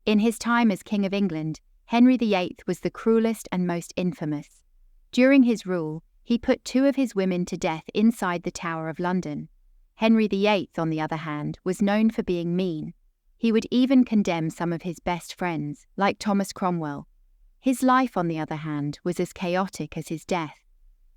In his time as King of England, Henry VIII was the cruellest and most infamous. During his rule, he put 2 of his women to death inside the Tower of London. Henry VIII, on the other hand, was known for being mean. He would even condemn some of his best friends, like Thomas Cromwell. His life, on the other hand, was as chaotic as his death.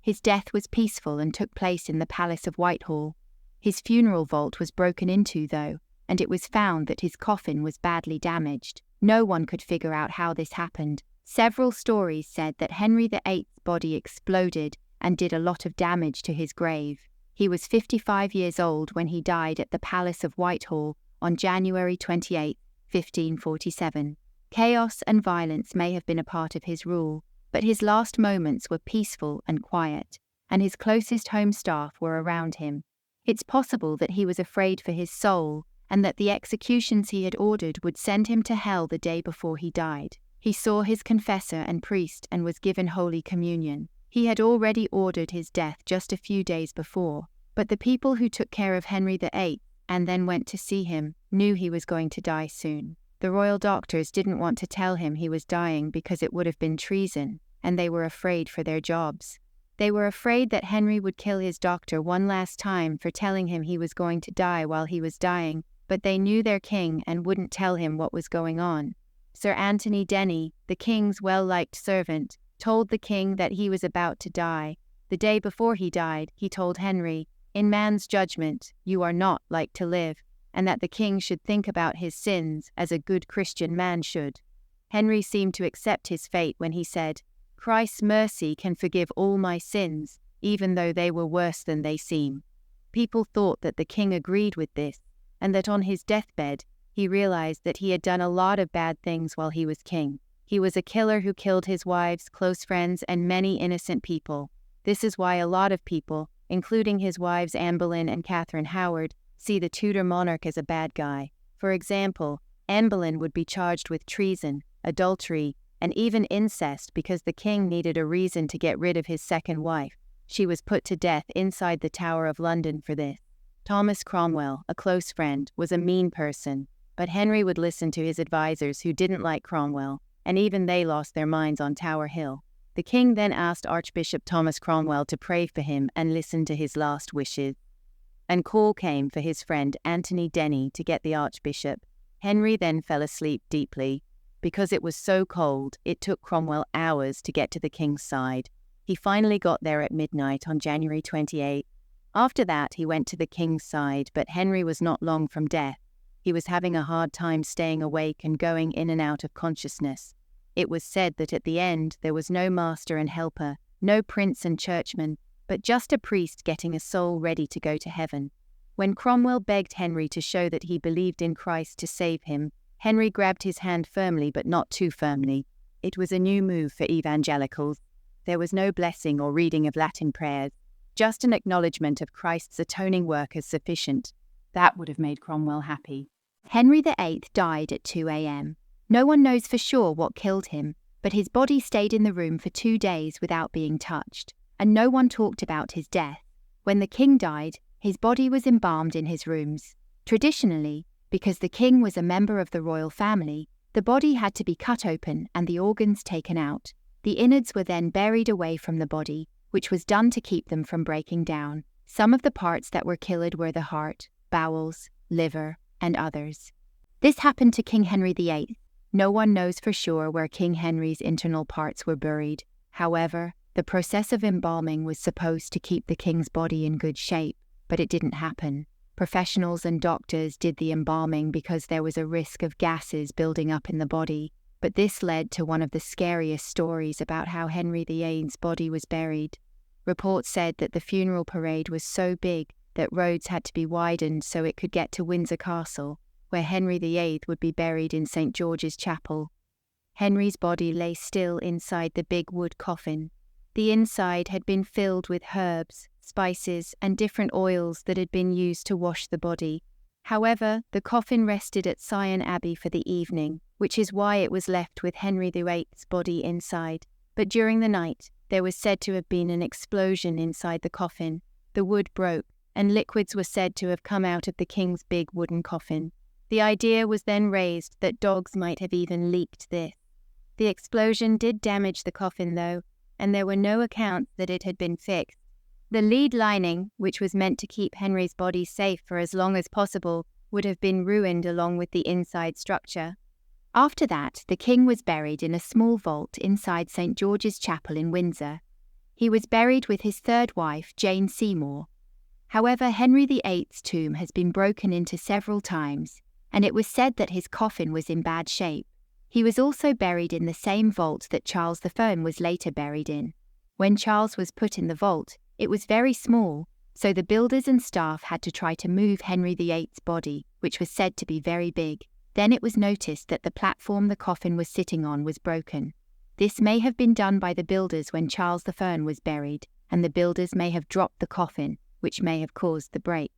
His death was peaceful and took place in the Palace of Whitehall. His funeral vault was broken into, though, and it was found that his coffin was badly damaged. No one could figure out how this happened. Several stories said that Henry VIII's body exploded and did a lot of damage to his grave. He was 55 years old when he died at the Palace of Whitehall on January 28, 1547. Chaos and violence may have been a part of his rule, but his last moments were peaceful and quiet, and his closest home staff were around him. It's possible that he was afraid for his soul, and that the executions he had ordered would send him to hell the day before he died. He saw his confessor and priest and was given Holy Communion. He had already ordered his death just a few days before, but the people who took care of Henry VIII and then went to see him knew he was going to die soon. The royal doctors didn't want to tell him he was dying because it would have been treason, and they were afraid for their jobs. They were afraid that Henry would kill his doctor one last time for telling him he was going to die while he was dying, but they knew their king and wouldn't tell him what was going on. Sir Anthony Denny, the king's well-liked servant, told the king that he was about to die. The day before he died, he told Henry, "In man's judgment, you are not like to live," and that the king should think about his sins as a good Christian man should. Henry seemed to accept his fate when he said, "Christ's mercy can forgive all my sins, even though they were worse than they seem." People thought that the king agreed with this, and that on his deathbed, he realized that he had done a lot of bad things while he was king. He was a killer who killed his wives, close friends, and many innocent people. This is why a lot of people, including his wives Anne Boleyn and Catherine Howard, see the Tudor monarch as a bad guy. For example, Anne Boleyn would be charged with treason, adultery, and even incest because the king needed a reason to get rid of his second wife. She was put to death inside the Tower of London for this. Thomas Cromwell, a close friend, was a mean person, but Henry would listen to his advisors who didn't like Cromwell, and even they lost their minds on Tower Hill. The king then asked Archbishop Thomas Cromwell to pray for him and listen to his last wishes. And call came for his friend Anthony Denny to get the archbishop. Henry then fell asleep deeply. Because it was so cold, it took Cromwell hours to get to the king's side. He finally got there at midnight on January 28. After that, he went to the king's side, but Henry was not long from death. He was having a hard time staying awake and going in and out of consciousness. It was said that at the end there was no master and helper, no prince and churchman, but just a priest getting a soul ready to go to heaven. When Cromwell begged Henry to show that he believed in Christ to save him, Henry grabbed his hand firmly but not too firmly. It was a new move for evangelicals. There was no blessing or reading of Latin prayers, just an acknowledgement of Christ's atoning work as sufficient. That would have made Cromwell happy. Henry VIII died at 2 a.m. No one knows for sure what killed him, but his body stayed in the room for 2 days without being touched, and no one talked about his death. When the king died, his body was embalmed in his rooms. Traditionally, because the king was a member of the royal family, the body had to be cut open and the organs taken out. The innards were then buried away from the body, which was done to keep them from breaking down. Some of the parts that were killed were the heart, bowels, liver, and others. This happened to King Henry VIII. No one knows for sure where King Henry's internal parts were buried. However, the process of embalming was supposed to keep the king's body in good shape, but it didn't happen. Professionals and doctors did the embalming because there was a risk of gases building up in the body, but this led to one of the scariest stories about how Henry VIII's body was buried. Reports said that the funeral parade was so big that roads had to be widened so it could get to Windsor Castle, where Henry VIII would be buried in St. George's Chapel. Henry's body lay still inside the big wood coffin. The inside had been filled with herbs, spices, and different oils that had been used to wash the body. However, the coffin rested at Sion Abbey for the evening, which is why it was left with Henry VIII's body inside. But during the night, there was said to have been an explosion inside the coffin. The wood broke, and liquids were said to have come out of the king's big wooden coffin. The idea was then raised that dogs might have even leaked this. The explosion did damage the coffin though, and there were no accounts that it had been fixed. The lead lining, which was meant to keep Henry's body safe for as long as possible, would have been ruined along with the inside structure. After that, the king was buried in a small vault inside St. George's Chapel in Windsor. He was buried with his third wife, Jane Seymour. However, Henry VIII's tomb has been broken into several times, and it was said that his coffin was in bad shape. He was also buried in the same vault that Charles I was later buried in. When Charles was put in the vault, it was very small, so the builders and staff had to try to move Henry VIII's body, which was said to be very big. Then it was noticed that the platform the coffin was sitting on was broken. This may have been done by the builders when Charles I was buried, and the builders may have dropped the coffin, which may have caused the break.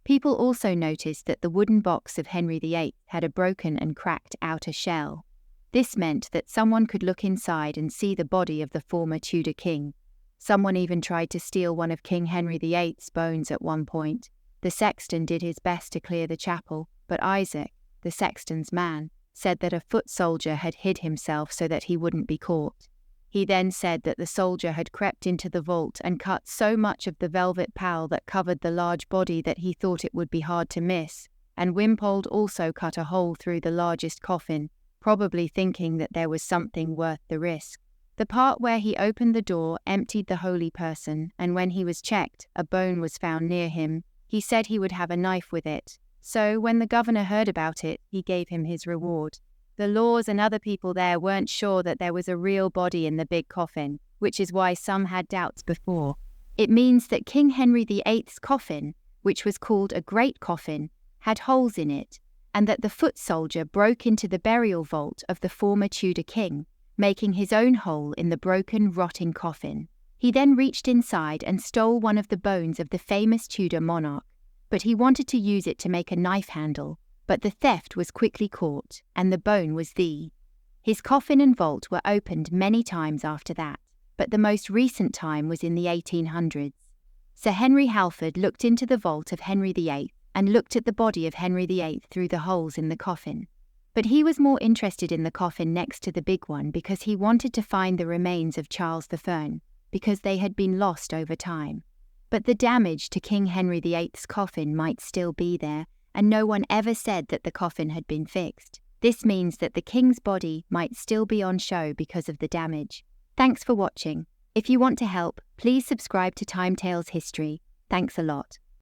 People also noticed that the wooden box of Henry VIII had a broken and cracked outer shell. This meant that someone could look inside and see the body of the former Tudor king. Someone even tried to steal one of King Henry VIII's bones at one point. The sexton did his best to clear the chapel, but Isaac, the sexton's man, said that a foot soldier had hid himself so that he wouldn't be caught. He then said that the soldier had crept into the vault and cut so much of the velvet pall that covered the large body that he thought it would be hard to miss, and Wimpold also cut a hole through the largest coffin, probably thinking that there was something worth the risk. The part where he opened the door emptied the holy person, and when he was checked, a bone was found near him. He said he would have a knife with it. So, when the governor heard about it, he gave him his reward. The Laws and other people there weren't sure that there was a real body in the big coffin, which is why some had doubts before. It means that King Henry VIII's coffin, which was called a great coffin, had holes in it, and that the foot soldier broke into the burial vault of the former Tudor king, making his own hole in the broken, rotting coffin. He then reached inside and stole one of the bones of the famous Tudor monarch, but he wanted to use it to make a knife handle, but the theft was quickly caught, and the bone was thee. His coffin and vault were opened many times after that, but the most recent time was in the 1800s. Sir Henry Halford looked into the vault of Henry VIII and looked at the body of Henry VIII through the holes in the coffin. But he was more interested in the coffin next to the big one because he wanted to find the remains of Charles I, because they had been lost over time. But the damage to King Henry VIII's coffin might still be there, and no one ever said that the coffin had been fixed. This means that the king's body might still be on show because of the damage. Thanks for watching. If you want to help, please subscribe to Time Tales History. Thanks a lot.